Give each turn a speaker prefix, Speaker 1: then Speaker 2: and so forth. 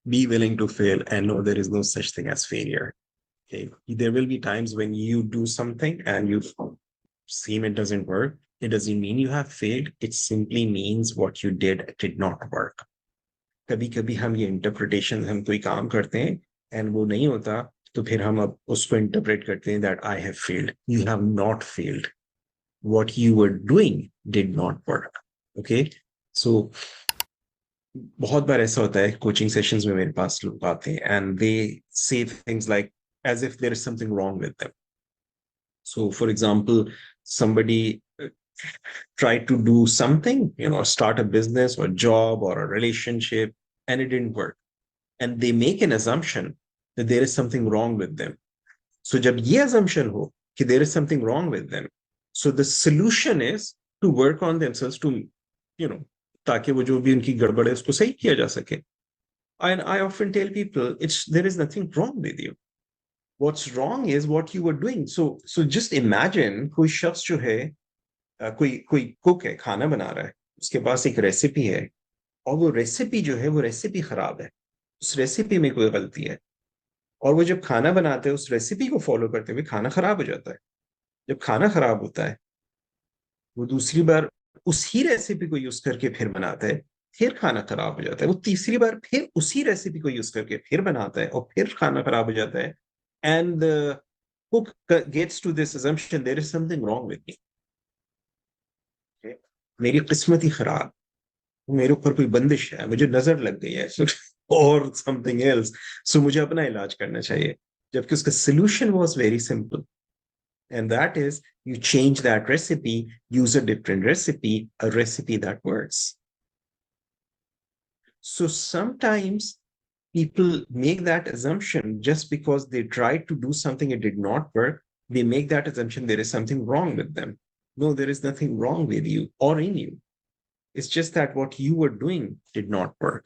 Speaker 1: be willing to fail and know there is no such thing as failure. Okay. There will be times when you do something and you seem it doesn't work. It doesn't mean you have failed. It simply means what you did not work. कभी कभी हम ये interpretation हम कोई काम करते हैं and वो नहीं होता तो फिर हम अब उसको इंटरप्रेट करते हैं that I have failed you have not failed what you were doing did not work. Okay, so बहुत बार ऐसा होता है कोचिंग सेशंस में मेरे पास लोग आते हैं एंड दे से things like as if there is something wrong with them. So for example, somebody tried to do something, start a business or a job or a relationship, and it didn't work. And they make an assumption that there is something wrong with them. So जब ये assumption हो कि there is something wrong with them, so the solution is to work on themselves to, ताकि वो जो भी उनकी गड़बड़ है उसको सही किया जा सके. And I often tell people, there is nothing wrong with you. What's wrong is what you were doing. So just imagine कोई शख्स जो है कोई कुक है खाना बना रहा है उसके पास एक रेसिपी है और वो रेसिपी जो है वो रेसिपी खराब है उस रेसिपी में कोई गलती है और वो जब खाना बनाते हैं उस रेसिपी को फॉलो करते हुए खाना खराब हो जाता है. जब खाना खराब होता है वो दूसरी बार उसी रेसिपी को यूज करके फिर बनाता है फिर खाना खराब हो जाता है. वो तीसरी बार फिर उसी रेसिपी को यूज करके फिर बनाता है और फिर खाना खराब हो जाता है. And the cook gets to this assumption there is something wrong with me. Okay? मेरी किस्मत ही खराब मेरे ऊपर कोई बंदिश है मुझे नजर लग गई है और something else. So मुझे अपना इलाज करना चाहिए जबकि उसका solution was very simple. And that is you change that recipe, use a different recipe, a recipe that works. So sometimes people make that assumption just because they tried to do something it did not work. They make that assumption there is something wrong with them. No, there is nothing wrong with you or in you. It's just that what you were doing did not work.